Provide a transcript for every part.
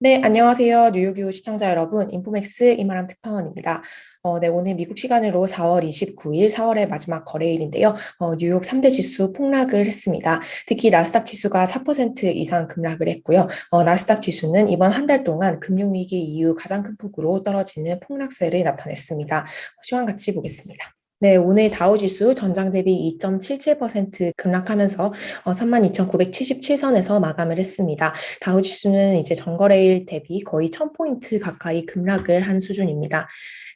네, 안녕하세요. 뉴욕유 시청자 여러분. 인포맥스 이마람 특파원입니다. 네, 오늘 미국 시간으로 4월 29일, 4월의 마지막 거래일인데요. 뉴욕 3대 지수 폭락을 했습니다. 특히 나스닥 지수가 4% 이상 급락을 했고요. 나스닥 지수는 이번 한 달 동안 금융위기 이후 가장 큰 폭으로 떨어지는 폭락세를 나타냈습니다. 시황 같이 보겠습니다. 네, 오늘 다우지수 전장 대비 2.77% 급락하면서 32,977선에서 마감을 했습니다. 다우지수는 이제 전거래일 대비 거의 1000포인트 가까이 급락을 한 수준입니다.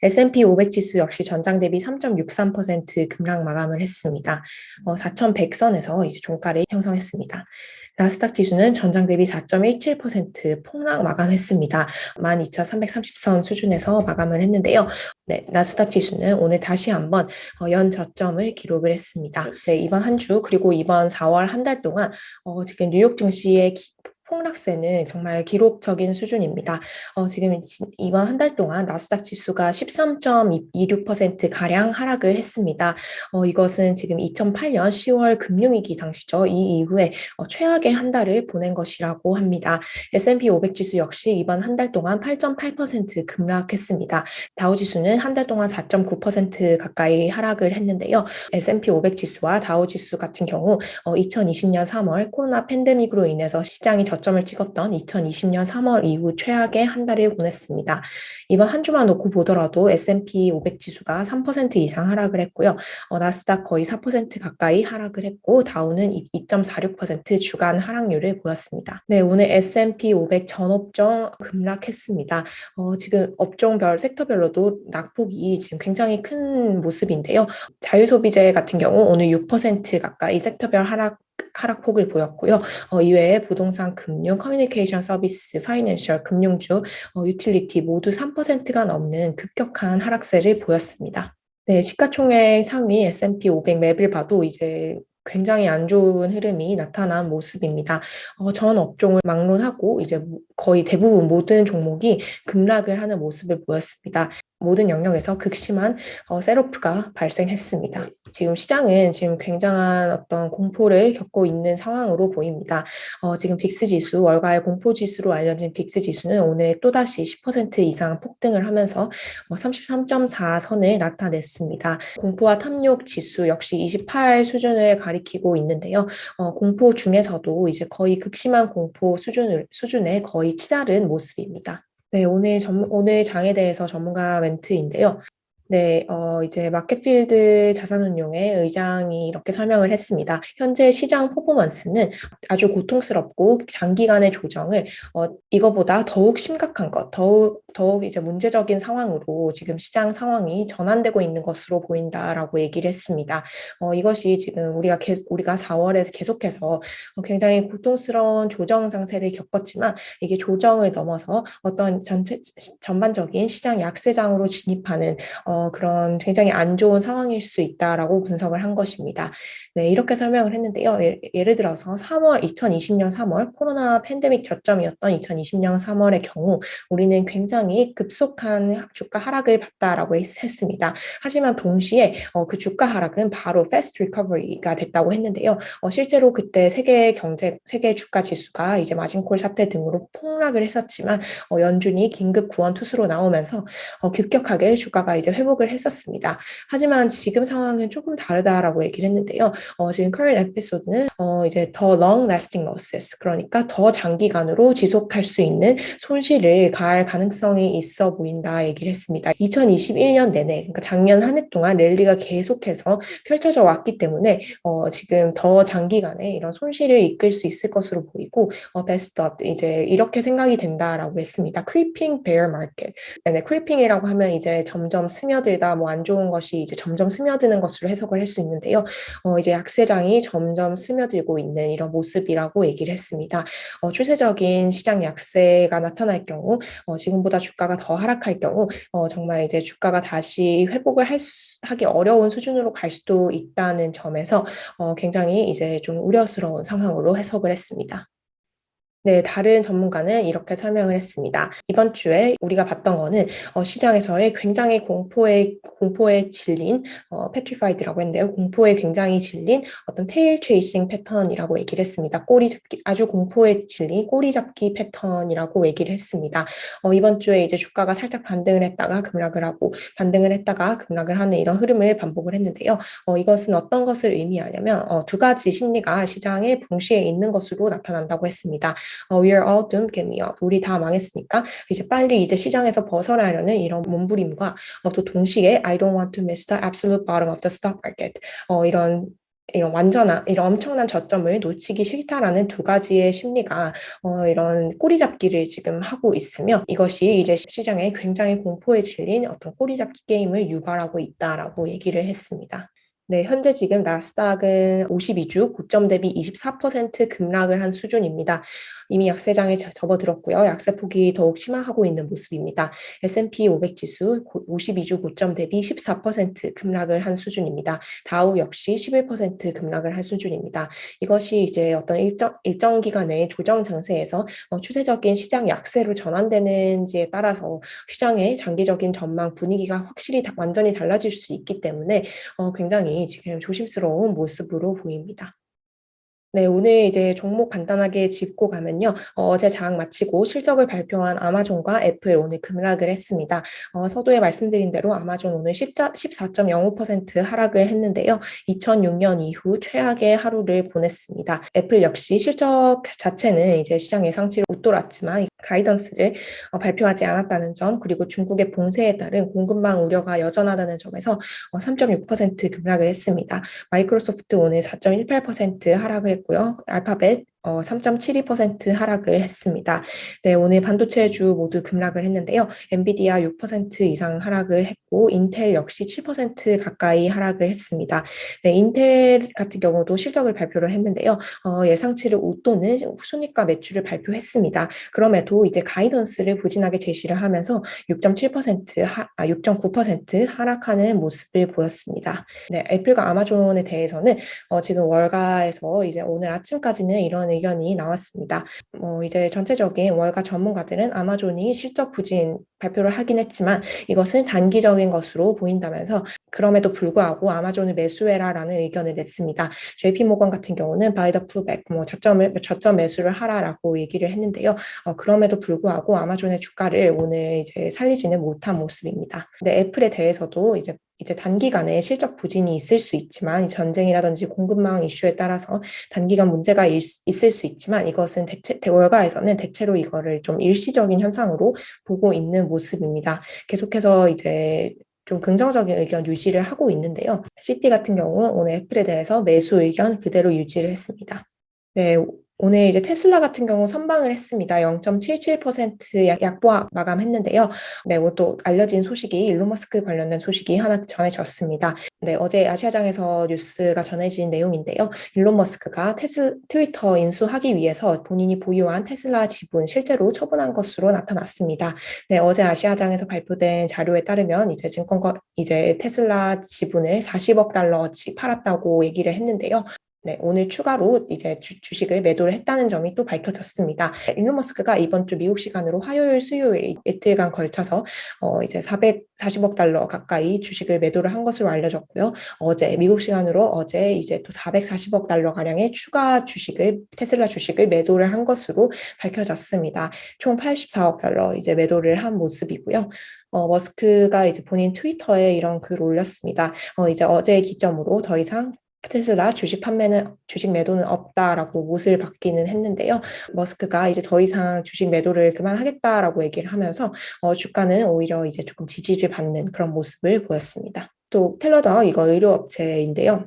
S&P 500 지수 역시 전장 대비 3.63% 급락 마감을 했습니다. 4,100선에서 이제 종가를 형성했습니다. 나스닥 지수는 전장 대비 4.17% 폭락 마감했습니다. 12,330선 수준에서 마감을 했는데요. 네, 나스닥 지수는 오늘 다시 한번 연 저점을 기록을 했습니다. 네, 이번 한 주 그리고 이번 4월 한 달 동안 지금 뉴욕 증시의 폭락세는 정말 기록적인 수준입니다. 지금 이번 한 달 동안 나스닥 지수가 13.26%가량 하락을 했습니다. 이것은 지금 2008년 10월 금융위기 당시죠. 이 이후에 최악의 한 달을 보낸 것이라고 합니다. S&P 500 지수 역시 이번 한 달 동안 8.8% 급락했습니다. 다우지수는 한 달 동안 4.9% 가까이 하락을 했는데요. S&P 500 지수와 다우지수 같은 경우 2020년 3월 코로나 팬데믹으로 인해서 시장이 저점을 찍었던 2020년 3월 이후 최악의 한 달을 보냈습니다. 이번 한 주만 놓고 보더라도 S&P 500 지수가 3% 이상 하락을 했고요. 나스닥 거의 4% 가까이 하락을 했고 다우는 2.46% 주간 하락률을 보였습니다. 네, 오늘 S&P 500 전업종 급락했습니다. 지금 업종별 섹터별로도 낙폭이 지금 굉장히 큰 모습인데요. 자유소비재 같은 경우 오늘 6% 가까이 섹터별 하락폭을 보였고요. 이외에 부동산, 금융, 커뮤니케이션 서비스, 파이낸셜, 금융주, 유틸리티 모두 3%가 넘는 급격한 하락세를 보였습니다. 네, 시가총액 상위 S&P 500 맵을 봐도 이제 굉장히 안 좋은 흐름이 나타난 모습입니다. 전 업종을 막론하고 이제 거의 대부분 모든 종목이 급락을 하는 모습을 보였습니다. 모든 영역에서 극심한 셀오프가 발생했습니다. 지금 시장은 지금 굉장한 어떤 공포를 겪고 있는 상황으로 보입니다. 지금 빅스 지수, 월가의 공포 지수로 알려진 빅스 지수는 오늘 또다시 10% 이상 폭등을 하면서 33.4선을 나타냈습니다. 공포와 탐욕 지수 역시 28 수준을 가리키고 있는데요. 공포 중에서도 이제 거의 극심한 공포 수준에 거의 치달은 모습입니다. 네, 오늘 장에 대해서 전문가 멘트인데요. 네, 이제 마켓필드 자산운용의 의장이 이렇게 설명을 했습니다. 현재 시장 퍼포먼스는 아주 고통스럽고 장기간의 조정을 이거보다 더욱 심각한 것, 더욱 이제 문제적인 상황으로 지금 시장 상황이 전환되고 있는 것으로 보인다라고 얘기를 했습니다. 이것이 지금 우리가 4월에 계속해서 굉장히 고통스러운 조정 상태를 겪었지만 이게 조정을 넘어서 어떤 전반적인 시장 약세장으로 진입하는 그런 굉장히 안 좋은 상황일 수 있다라고 분석을 한 것입니다. 네, 이렇게 설명을 했는데요. 예를 들어서 2020년 3월 코로나 팬데믹 저점이었던 2020년 3월의 경우 우리는 굉장히 급속한 주가 하락을 봤다라고 했습니다. 하지만 동시에 그 주가 하락은 바로 fast recovery가 됐다고 했는데요. 실제로 그때 세계 주가 지수가 이제 마진콜 사태 등으로 폭락을 했었지만 연준이 긴급 구원 투수로 나오면서 급격하게 주가가 이제 회복을 했었습니다. 하지만 지금 상황은 조금 다르다라고 얘기를 했는데요. 지금 current episode는 이제 더 long lasting losses, 그러니까 더 장기간으로 지속할 수 있는 손실을 가할 가능성이 있어 보인다 얘기를 했습니다. 2021년 내내, 그러니까 작년 한 해 동안 랠리가 계속해서 펼쳐져 왔기 때문에 지금 더 장기간에 이런 손실을 이끌 수 있을 것으로 보이고 best of 이제 이렇게 생각이 된다라고 했습니다. creeping bear market. 네, creeping이라고 하면 이제 점점 스며들다, 뭐 안 좋은 것이 이제 점점 스며드는 것으로 해석을 할 수 있는데요. 이제 약세장이 점점 스며들고 있는 이런 모습이라고 얘기를 했습니다. 추세적인 시장 약세가 나타날 경우, 지금보다 주가가 더 하락할 경우, 정말 이제 주가가 다시 회복을 하기 어려운 수준으로 갈 수도 있다는 점에서 굉장히 이제 좀 우려스러운 상황으로 해석을 했습니다. 네, 다른 전문가는 이렇게 설명을 했습니다. 이번 주에 우리가 봤던 거는 시장에서의 굉장히 공포에 질린 petrified라고 했는데요. 공포에 굉장히 질린 어떤 테일 체이싱 패턴이라고 얘기를 했습니다. 꼬리 잡기, 아주 공포에 질린 꼬리 잡기 패턴이라고 얘기를 했습니다. 이번 주에 이제 주가가 살짝 반등을 했다가 급락을 하고 반등을 했다가 급락을 하는 이런 흐름을 반복을 했는데요. 이것은 어떤 것을 의미하냐면 두 가지 심리가 시장에 동시에 있는 것으로 나타난다고 했습니다. We are all doomed, get me up. 우리 다 망했으니까 이제 빨리 이제 시장에서 벗어나려는 이런 몸부림과 또 동시에 I don't want to miss the absolute bottom of the stock market. 이런 완전한, 이런 엄청난 저점을 놓치기 싫다라는 두 가지의 심리가 이런 꼬리잡기를 지금 하고 있으며 이것이 이제 시장에 굉장히 공포에 질린 어떤 꼬리잡기 게임을 유발하고 있다라고 얘기를 했습니다. 네, 현재 지금 나스닥은 52주 고점 대비 24% 급락을 한 수준입니다. 이미 약세장에 접어들었고요. 약세폭이 더욱 심화하고 있는 모습입니다. S&P 500 지수 52주 고점 대비 14% 급락을 한 수준입니다. 다우 역시 11% 급락을 한 수준입니다. 이것이 이제 어떤 일정 기간의 조정 장세에서 추세적인 시장 약세로 전환되는지에 따라서 시장의 장기적인 전망 분위기가 확실히 완전히 달라질 수 있기 때문에 굉장히 지금 조심스러운 모습으로 보입니다. 네, 오늘 이제 종목 간단하게 짚고 가면요. 어제 장 마치고 실적을 발표한 아마존과 애플 오늘 급락을 했습니다. 서두에 말씀드린 대로 아마존 오늘 14.05% 하락을 했는데요. 2006년 이후 최악의 하루를 보냈습니다. 애플 역시 실적 자체는 이제 시장 예상치를 웃돌았지만 가이던스를 발표하지 않았다는 점, 그리고 중국의 봉쇄에 따른 공급망 우려가 여전하다는 점에서 3.6% 급락을 했습니다. 마이크로소프트 오늘 4.18% 하락을 했고요. 알파벳 3.72% 하락을 했습니다. 네, 오늘 반도체주 모두 급락을 했는데요. 엔비디아 6% 이상 하락을 했고 인텔 역시 7% 가까이 하락을 했습니다. 네, 인텔 같은 경우도 실적을 발표를 했는데요. 예상치를 웃도는 순이익과 매출을 발표했습니다. 그럼에도 이제 가이던스를 부진하게 제시를 하면서 6.9% 하락하는 모습을 보였습니다. 네, 애플과 아마존에 대해서는 지금 월가에서 이제 오늘 아침까지는 이런 의견이 나왔습니다. 이제 전체적인 월가 전문가들은 아마존이 실적 부진 발표를 하긴 했지만 이것은 단기적인 것으로 보인다면서 그럼에도 불구하고 아마존을 매수해라라는 의견을 냈습니다. JP모건 같은 경우는 buy the pullback, 저점 매수를 하라라고 얘기를 했는데요. 그럼에도 불구하고 아마존의 주가를 오늘 이제 살리지는 못한 모습입니다. 근데 애플에 대해서도 이제 단기간에 실적 부진이 있을 수 있지만 전쟁이라든지 공급망 이슈에 따라서 단기간 문제가 있을 수 있지만 이것은 월가에서는 대체로 이거를 좀 일시적인 현상으로 보고 있는 모습입니다. 계속해서 이제 좀 긍정적인 의견 유지를 하고 있는데요. CT 같은 경우 오늘 애플에 대해서 매수 의견 그대로 유지를 했습니다. 네, 오늘 이제 테슬라 같은 경우 선방을 했습니다. 0.77% 약보합 마감했는데요. 네, 또 알려진 소식이 일론 머스크 관련된 소식이 하나 전해졌습니다. 네, 어제 아시아장에서 뉴스가 전해진 내용인데요. 일론 머스크가 트위터 인수하기 위해서 본인이 보유한 테슬라 지분 실제로 처분한 것으로 나타났습니다. 네, 어제 아시아장에서 발표된 자료에 따르면 이제 테슬라 지분을 40억 달러치 팔았다고 얘기를 했는데요. 네, 오늘 추가로 이제 주식을 매도를 했다는 점이 또 밝혀졌습니다. 일론 머스크가 이번 주 미국 시간으로 화요일, 수요일 이틀간 걸쳐서 이제 440억 달러 가까이 주식을 매도를 한 것으로 알려졌고요. 미국 시간으로 어제 이제 또 440억 달러 가량의 추가 테슬라 주식을 매도를 한 것으로 밝혀졌습니다. 총 84억 달러 이제 매도를 한 모습이고요. 머스크가 이제 본인 트위터에 이런 글을 올렸습니다. 이제 어제 기점으로 더 이상 테슬라 주식 매도는 없다라고 못을 받기는 했는데요. 머스크가 이제 더 이상 주식 매도를 그만하겠다라고 얘기를 하면서 주가는 오히려 이제 조금 지지를 받는 그런 모습을 보였습니다. 또 텔러더 이거 의료업체인데요.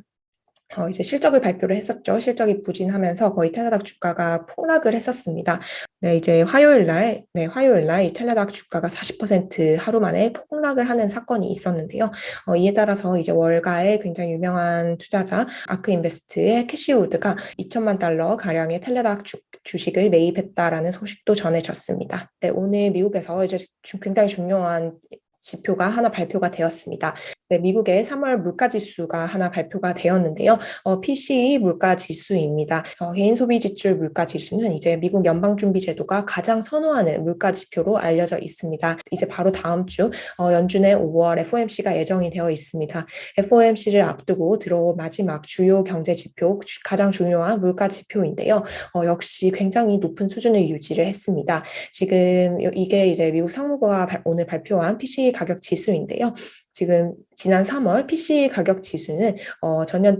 이제 실적을 발표를 했었죠. 실적이 부진하면서 거의 텔라닥 주가가 폭락을 했었습니다. 네, 이제 화요일 날 이 텔라닥 주가가 40% 하루 만에 폭락을 하는 사건이 있었는데요. 이에 따라서 이제 월가의 굉장히 유명한 투자자 아크인베스트의 캐시우드가 2천만 달러 가량의 텔라닥 주식을 매입했다라는 소식도 전해졌습니다. 네, 오늘 미국에서 이제 굉장히 중요한 지표가 하나 발표가 되었습니다. 네, 미국의 3월 물가지수가 하나 발표가 되었는데요. PCE 물가지수입니다. 개인 소비 지출 물가지수는 이제 미국 연방준비제도가 가장 선호하는 물가지표로 알려져 있습니다. 이제 바로 다음 주 연준의 5월 FOMC가 예정이 되어 있습니다. FOMC를 앞두고 들어올 마지막 주요 경제 지표, 가장 중요한 물가 지표인데요. 역시 굉장히 높은 수준을 유지를 했습니다. 지금 이게 이제 미국 상무부가 오늘 발표한 PCE 가격 지수인데요. 지금 지난 3월 PC 가격 지수는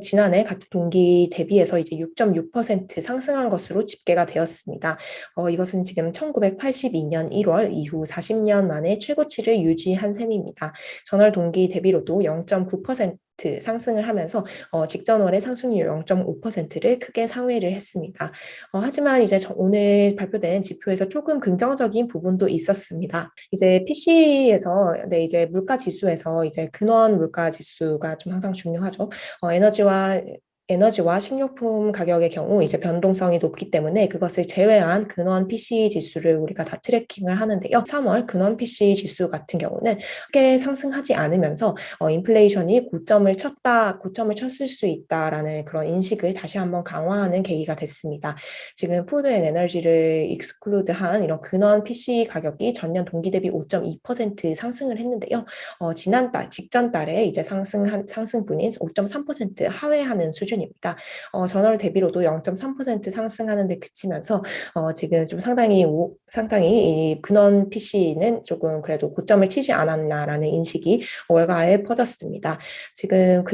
지난해 같은 동기 대비해서 이제 6.6% 상승한 것으로 집계가 되었습니다. 이것은 지금 1982년 1월 이후 40년 만에 최고치를 유지한 셈입니다. 전월 동기 대비로도 0.9% 상승을 하면서 직전월의 상승률 0.5%를 크게 상회를 했습니다. 하지만 이제 오늘 발표된 지표에서 조금 긍정적인 부분도 있었습니다. 이제 PC에서 이제 물가 지수에서 이제 근원 물가 지수가 좀 항상 중요하죠. 에너지와 식료품 가격의 경우 이제 변동성이 높기 때문에 그것을 제외한 근원 PCE 지수를 우리가 다 트래킹을 하는데요. 3월 근원 PCE 지수 같은 경우는 크게 상승하지 않으면서 인플레이션이 고점을 쳤을 수 있다라는 그런 인식을 다시 한번 강화하는 계기가 됐습니다. 지금 푸드 앤 에너지를 익스클루드한 이런 근원 PCE 가격이 전년 동기 대비 5.2% 상승을 했는데요. 직전 달에 이제 상승분인 5.3% 하회하는 수준입니다. 전월 대비로도 0.3% 상승하는 데 그치면서 지금 좀 상당히 이 근원 PC는 조금 그래도 고점을 치지 않았나라는 인식이 월가에 퍼졌습니다. 지금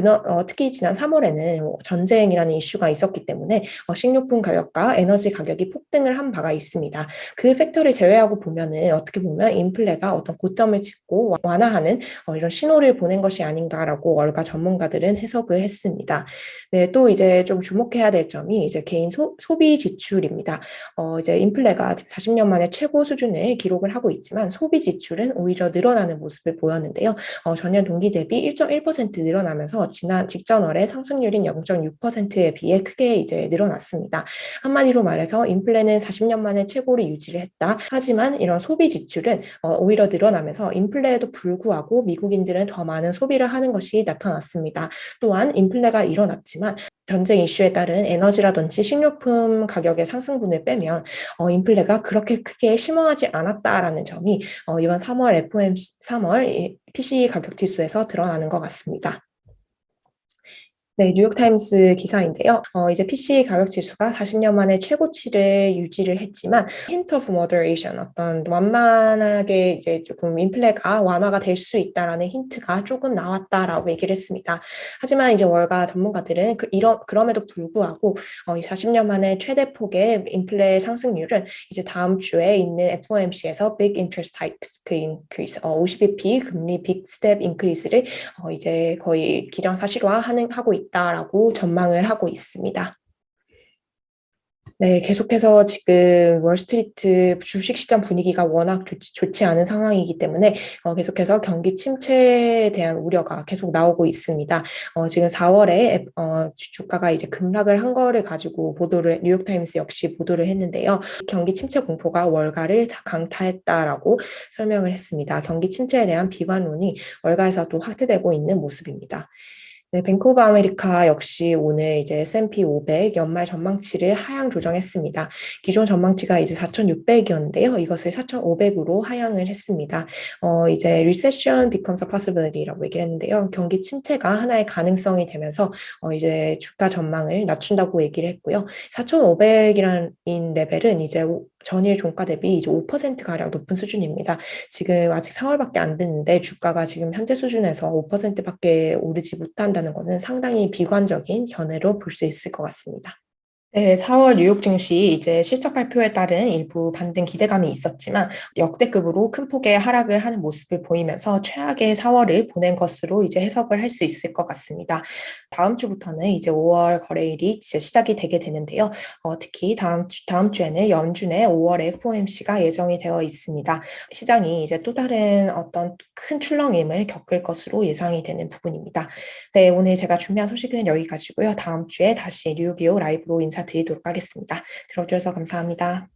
특히 지난 3월에는 전쟁이라는 이슈가 있었기 때문에 식료품 가격과 에너지 가격이 폭등을 한 바가 있습니다. 그 팩터를 제외하고 보면은 어떻게 보면 인플레가 어떤 고점을 찍고 완화하는 이런 신호를 보낸 것이 아닌가라고 월가 전문가들은 해석을 했습니다. 네, 또 이제 좀 주목해야 될 점이 이제 개인 소비 지출입니다. 이제 인플레가 40년 만에 최고 수준을 기록을 하고 있지만 소비 지출은 오히려 늘어나는 모습을 보였는데요. 전년 동기 대비 1.1% 늘어나면서 직전월의 상승률인 0.6%에 비해 크게 이제 늘어났습니다. 한마디로 말해서 인플레는 40년 만에 최고를 유지를 했다. 하지만 이런 소비 지출은 오히려 늘어나면서 인플레에도 불구하고 미국인들은 더 많은 소비를 하는 것이 나타났습니다. 또한 인플레가 일어났지만 전쟁 이슈에 따른 에너지라든지 식료품 가격의 상승분을 빼면 인플레가 그렇게 크게 심화하지 않았다라는 점이 이번 3월 PCE 가격 지수에서 드러나는 것 같습니다. 네, 뉴욕타임스 기사인데요. 이제 PC 가격 지수가 40년 만에 최고치를 유지를 했지만 hint of moderation, 어떤 완만하게 이제 조금 인플레가 완화가 될 수 있다라는 힌트가 조금 나왔다라고 얘기를 했습니다. 하지만 이제 월가 전문가들은 그럼에도 불구하고 이 40년 만에 최대 폭의 인플레 상승률은 이제 다음 주에 있는 FOMC에서 Big Interest Hike Increase, 50bp 금리 Big Step Increase를 이제 거의 기정사실화하고 있다라고 전망을 하고 있습니다. 네, 계속해서 지금 월스트리트 주식시장 분위기가 워낙 좋지 않은 상황이기 때문에 계속해서 경기 침체에 대한 우려가 계속 나오고 있습니다. 지금 4월에 주가가 이제 급락을 한 거를 가지고 뉴욕타임스 역시 보도를 했는데요. 경기 침체 공포가 월가를 강타했다라고 설명을 했습니다. 경기 침체에 대한 비관론이 월가에서도 확대되고 있는 모습입니다. 네, 뱅크 오브 아메리카 역시 오늘 이제 S&P 500 연말 전망치를 하향 조정했습니다. 기존 전망치가 이제 4,600이었는데요. 이것을 4,500으로 하향을 했습니다. 이제 recession becomes a possibility라고 얘기를 했는데요. 경기 침체가 하나의 가능성이 되면서 이제 주가 전망을 낮춘다고 얘기를 했고요. 4,500이라는 레벨은 이제 전일 종가 대비 이제 5%가량 높은 수준입니다. 지금 아직 4월밖에 안 됐는데 주가가 지금 현재 수준에서 5%밖에 오르지 못한다는 것은 상당히 비관적인 견해로 볼 수 있을 것 같습니다. 네, 4월 뉴욕 증시 이제 실적 발표에 따른 일부 반등 기대감이 있었지만 역대급으로 큰 폭의 하락을 하는 모습을 보이면서 최악의 4월을 보낸 것으로 이제 해석을 할 수 있을 것 같습니다. 다음 주부터는 이제 5월 거래일이 이제 시작이 되게 되는데요. 특히 다음 주에는 연준의 5월 FOMC가 예정이 되어 있습니다. 시장이 이제 또 다른 어떤 큰 출렁임을 겪을 것으로 예상이 되는 부분입니다. 네, 오늘 제가 준비한 소식은 여기까지고요. 다음 주에 다시 뉴욕이오 라이브로 인사드리도록 하겠습니다. 들어주셔서 감사합니다.